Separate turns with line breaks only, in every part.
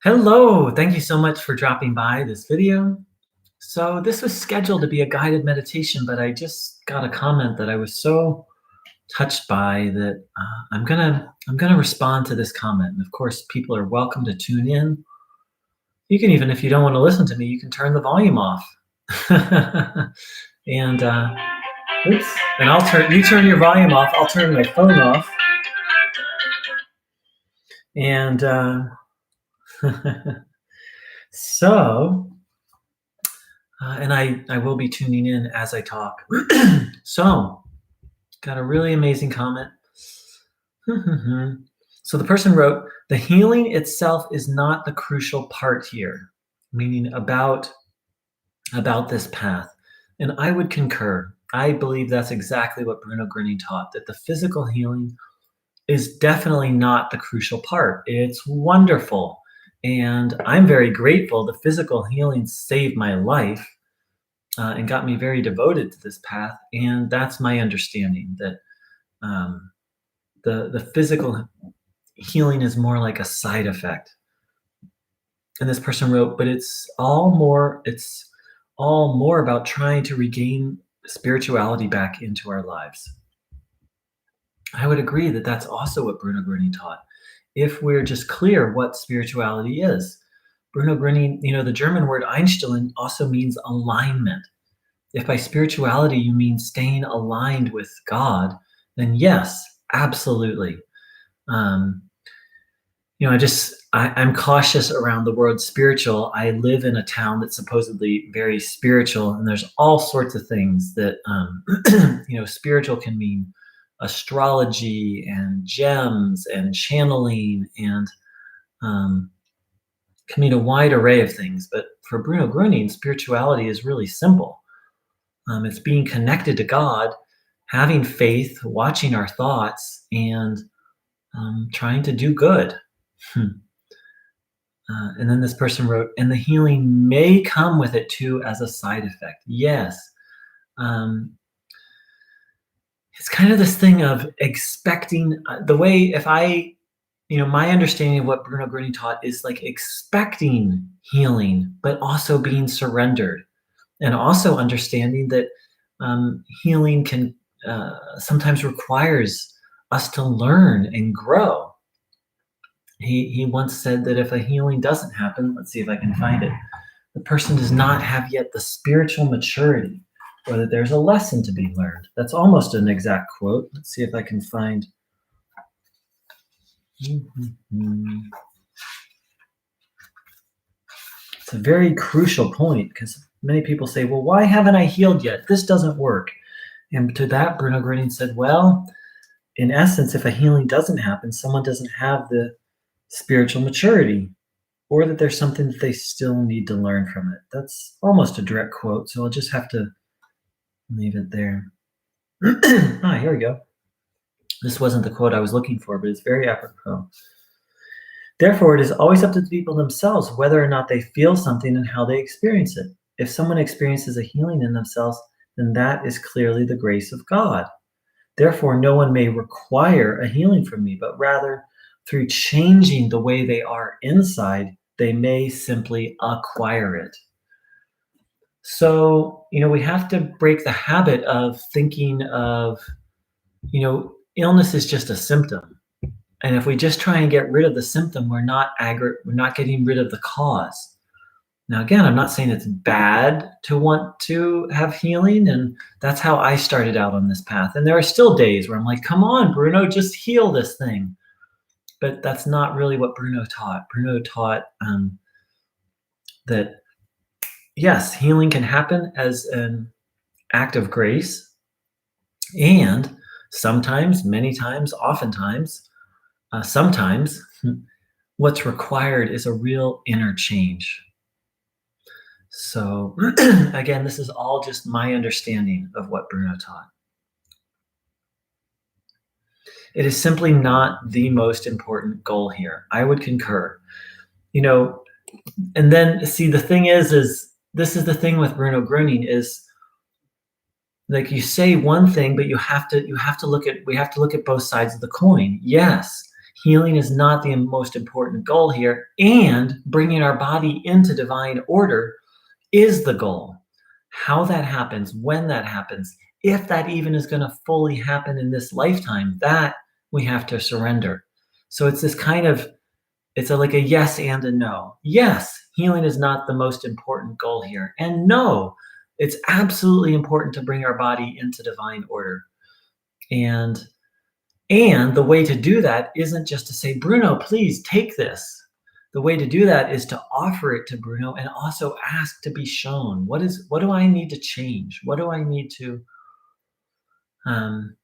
Hello, thank you so much for dropping by this video. So this was scheduled to be a guided meditation, but I just got a comment that I was so touched by that I'm gonna respond to this comment. And of course, people are welcome to tune in. You can even, if you don't want to listen to me, you can turn the volume off. and oops, and you turn your volume off. I'll turn my phone off. And so. And I will be tuning in as I talk. So, got a really amazing comment. So the person wrote, the healing itself is not the crucial part here, meaning about this path. And I would concur. I believe that's exactly what Bruno Groening taught, that the physical healing is definitely not the crucial part. It's wonderful. And I'm very grateful. The physical healing saved my life and got me very devoted to this path. And that's my understanding, that the physical healing is more like a side effect. And this person wrote, but it's all more about trying to regain spirituality back into our lives. I would agree that that's also what Bruno Groening taught. If we're just clear what spirituality is. Bruno Groening, the German word Einstellung also means alignment. If by spirituality you mean staying aligned with God, then yes, absolutely. I'm cautious around the word spiritual. I live in a town that's supposedly very spiritual, and there's all sorts of things that, spiritual can mean astrology and gems and channeling and can mean a wide array of things. But for Bruno Groening, spirituality is really simple. It's being connected to God, having faith, watching our thoughts, and trying to do good. And then this person wrote, and the healing may come with it too as a side effect. Yes. It's kind of this thing of expecting the way, my understanding of what Bruno Groening taught is like expecting healing, but also being surrendered. And also understanding that healing can sometimes requires us to learn and grow. He once said that if a healing doesn't happen, let's see if I can find it, the person does not have yet the spiritual maturity, or that there's a lesson to be learned. That's almost an exact quote. Let's see if I can find. It's a very crucial point, because many people say, well, why haven't I healed yet? This doesn't work. And to that, Bruno Groening said, well, in essence, if a healing doesn't happen, someone doesn't have the spiritual maturity, or that there's something that they still need to learn from it. That's almost a direct quote, so I'll just have to leave it there. Here we go. This wasn't the quote I was looking for, but it's very apropos. Therefore, it is always up to the people themselves whether or not they feel something and how they experience it. If someone experiences a healing in themselves, then that is clearly the grace of God. Therefore, no one may require a healing from me, but rather, through changing the way they are inside, they may simply acquire it. So, we have to break the habit of thinking of, illness is just a symptom. And if we just try and get rid of the symptom, we're not getting rid of the cause. Now, again, I'm not saying it's bad to want to have healing, and that's how I started out on this path. And there are still days where I'm like, come on, Bruno, just heal this thing. But that's not really what Bruno taught. Bruno taught that, yes, healing can happen as an act of grace, and sometimes, many times, oftentimes, sometimes, what's required is a real inner change. So again, this is all just my understanding of what Bruno taught. It is simply not the most important goal here. I would concur. And then see, the thing is this is the thing with Bruno Groening is, like, you say one thing, but we have to look at both sides of the coin. Yes, Healing is not the most important goal here, and bringing our body into divine order is the goal. How that happens, when that happens, if that even is going to fully happen in this lifetime, that we have to surrender. So it's this kind of, like a yes and a no. Yes, healing is not the most important goal here. And no, it's absolutely important to bring our body into divine order. And the way to do that isn't just to say, Bruno, please take this. The way to do that is to offer it to Bruno and also ask to be shown. What do I need to change? What do I need to,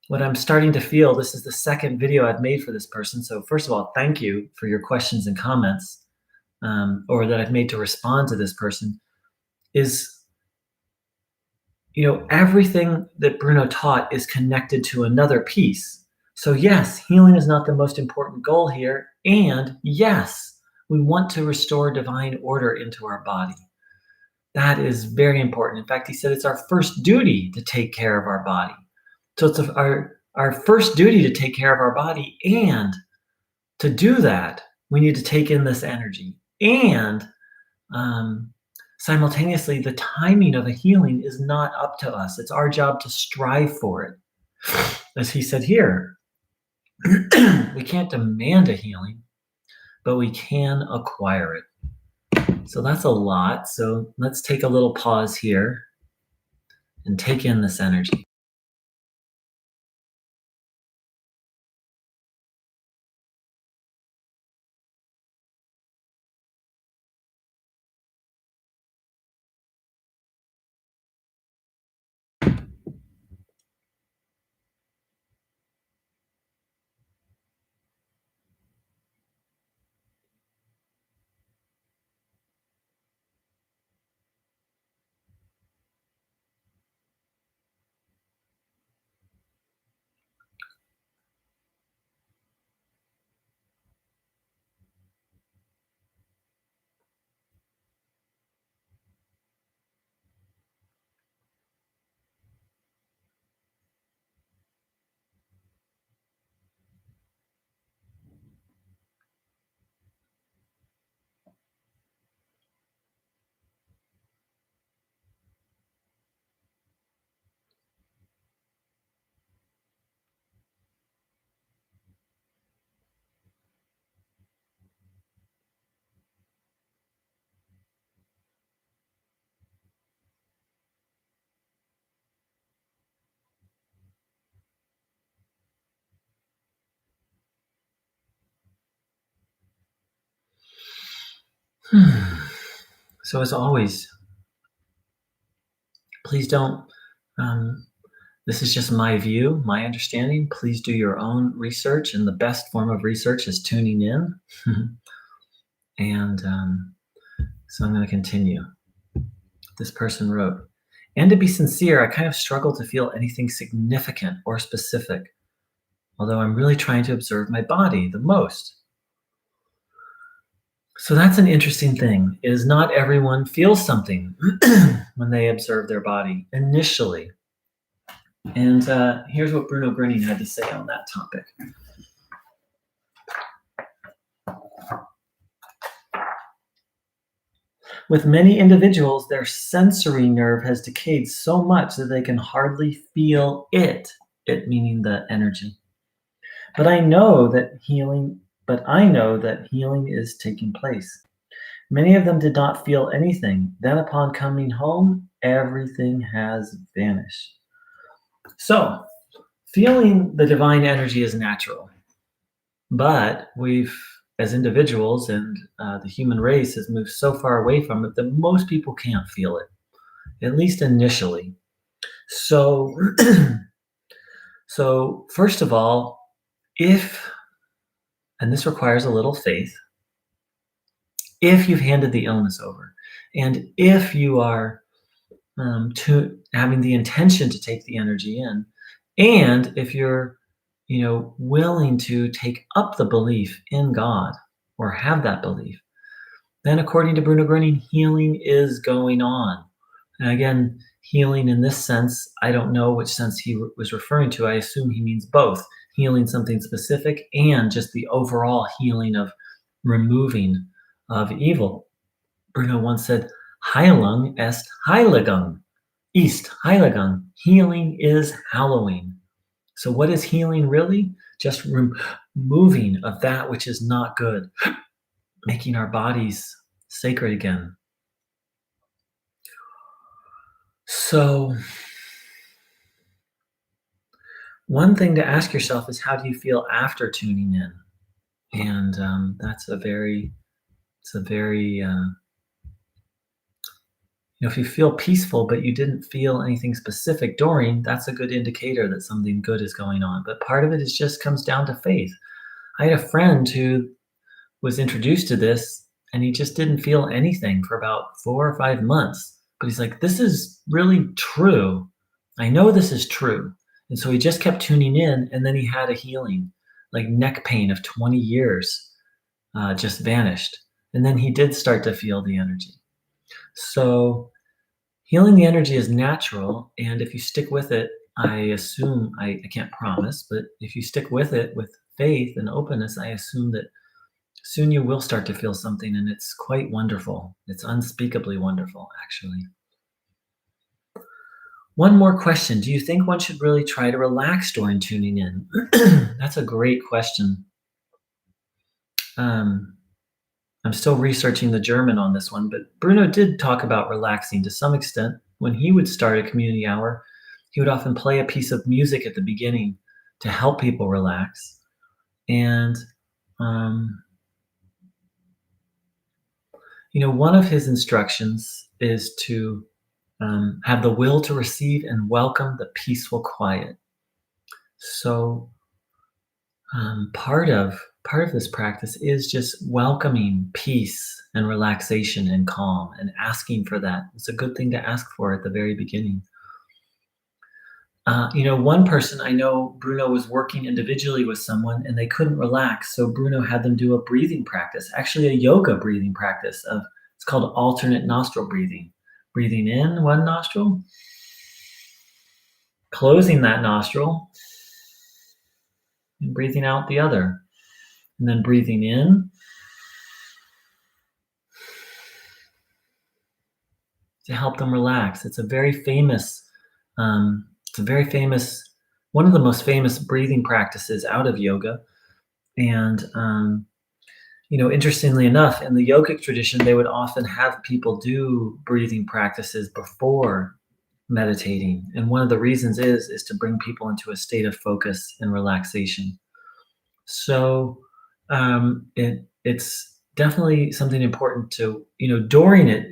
what I'm starting to feel, this is the second video I've made for this person. So first of all, thank you for your questions and comments, or that I've made to respond to this person, is, everything that Bruno taught is connected to another piece. So yes, healing is not the most important goal here. And yes, we want to restore divine order into our body. That is very important. In fact, he said it's our first duty to take care of our body. So it's our first duty to take care of our body. And to do that, we need to take in this energy. And simultaneously, the timing of a healing is not up to us. It's our job to strive for it. As he said here, we can't demand a healing, but we can acquire it. So that's a lot. So let's take a little pause here and take in this energy. So as always, please don't, this is just my view, my understanding. Please do your own research, and the best form of research is tuning in. And so I'm going to continue. This person wrote, and to be sincere, I kind of struggle to feel anything significant or specific, although I'm really trying to observe my body the most. So that's an interesting thing, is not everyone feels something when they observe their body initially. And here's what Bruno Groening had to say on that topic. With many individuals, their sensory nerve has decayed so much that they can hardly feel it meaning the energy. But I know that healing is taking place. Many of them did not feel anything. Then upon coming home, everything has vanished. So, feeling the divine energy is natural. But we've, as individuals, and the human race has moved so far away from it that most people can't feel it, at least initially. So, so first of all, and this requires a little faith, if you've handed the illness over, and if you are having the intention to take the energy in, and if you're willing to take up the belief in God or have that belief, then according to Bruno Groening, healing is going on. And again, healing in this sense, I don't know which sense he was referring to. I assume he means both. healing something specific, and just the overall healing of removing of evil. Bruno once said, Heilung est Heiligung. East, Heiligung. Healing is hallowing. So, what is healing really? Just removing of that which is not good, making our bodies sacred again. So, one thing to ask yourself is, how do you feel after tuning in? And it's a very, if you feel peaceful, but you didn't feel anything specific during, that's a good indicator that something good is going on. But part of it is just comes down to faith. I had a friend who was introduced to this and he just didn't feel anything for about 4 or 5 months. But he's like, this is really true. I know this is true. And so he just kept tuning in, and then he had a healing, like neck pain of 20 years just vanished. And then he did start to feel the energy. So healing the energy is natural. And if you stick with it, I assume, I can't promise, but if you stick with it with faith and openness, I assume that soon you will start to feel something, and it's quite wonderful. It's unspeakably wonderful, actually. One more question. Do you think one should really try to relax during tuning in? That's a great question. I'm still researching the German on this one, but Bruno did talk about relaxing to some extent. When he would start a community hour, he would often play a piece of music at the beginning to help people relax. And one of his instructions is to have the will to receive and welcome the peaceful quiet. So part of this practice is just welcoming peace and relaxation and calm and asking for that. It's a good thing to ask for at the very beginning. One person I know, Bruno was working individually with someone and they couldn't relax. So Bruno had them do a breathing practice, actually a yoga breathing practice it's called alternate nostril breathing. Breathing in one nostril, closing that nostril, and breathing out the other. And then breathing in to help them relax. It's a very famous, one of the most famous breathing practices out of yoga. And interestingly enough, in the yogic tradition, they would often have people do breathing practices before meditating. And one of the reasons is to bring people into a state of focus and relaxation. So it's definitely something important to, during it,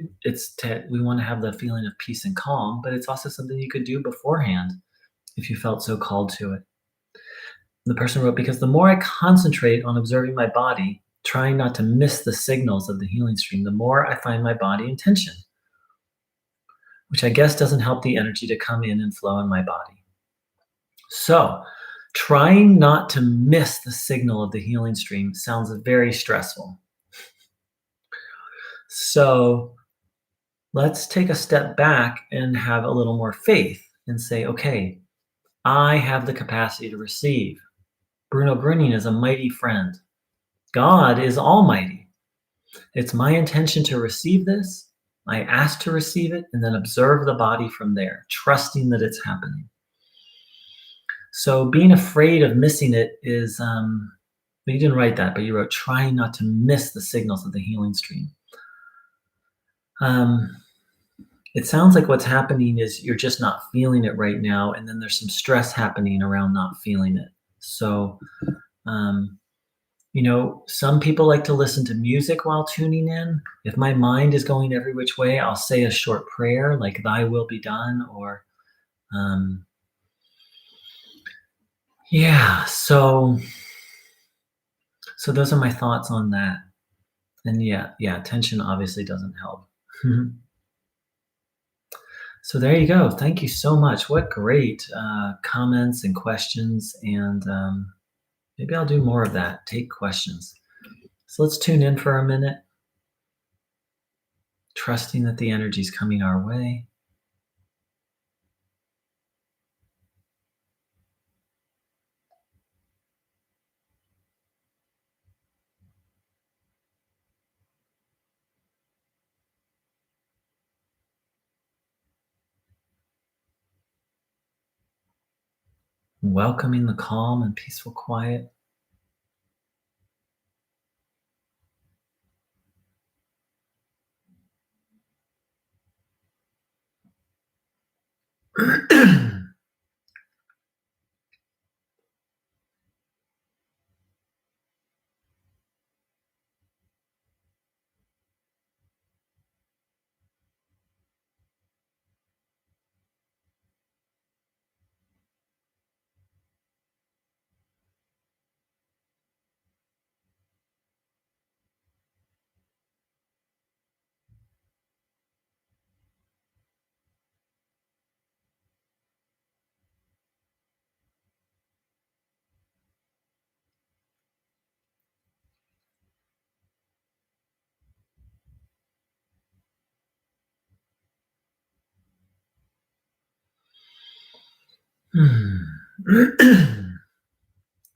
we want to have the feeling of peace and calm, but it's also something you could do beforehand if you felt so called to it. The person wrote, because the more I concentrate on observing my body, trying not to miss the signals of the healing stream, the more I find my body in tension, which I guess doesn't help the energy to come in and flow in my body. So trying not to miss the signal of the healing stream sounds very stressful. So let's take a step back and have a little more faith and say, okay, I have the capacity to receive. Bruno Groening is a mighty friend. God is almighty. It's my intention to receive this. I ask to receive it and then observe the body from there, trusting that it's happening. So being afraid of missing it is, you didn't write that, but you wrote trying not to miss the signals of the healing stream. It sounds like what's happening is you're just not feeling it right now, and then there's some stress happening around not feeling it. So, some people like to listen to music while tuning in. If my mind is going every which way, I'll say a short prayer like "Thy will be done," or So those are my thoughts on that. And yeah, tension obviously doesn't help. So there you go. Thank you so much. What great comments and questions. And maybe I'll do more of that. Take questions. So let's tune in for a minute, trusting that the energy is coming our way. welcoming the calm and peaceful quiet.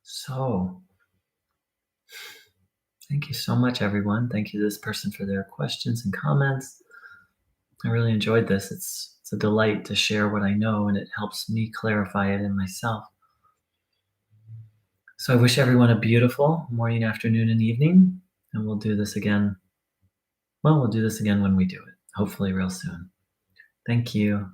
So, thank you so much, everyone. Thank you to this person for their questions and comments. I really enjoyed this. It's a delight to share what I know, and it helps me clarify it in myself. So I wish everyone a beautiful morning, afternoon, and evening, and we'll do this again. Well, we'll do this again when we do it, hopefully real soon. Thank you.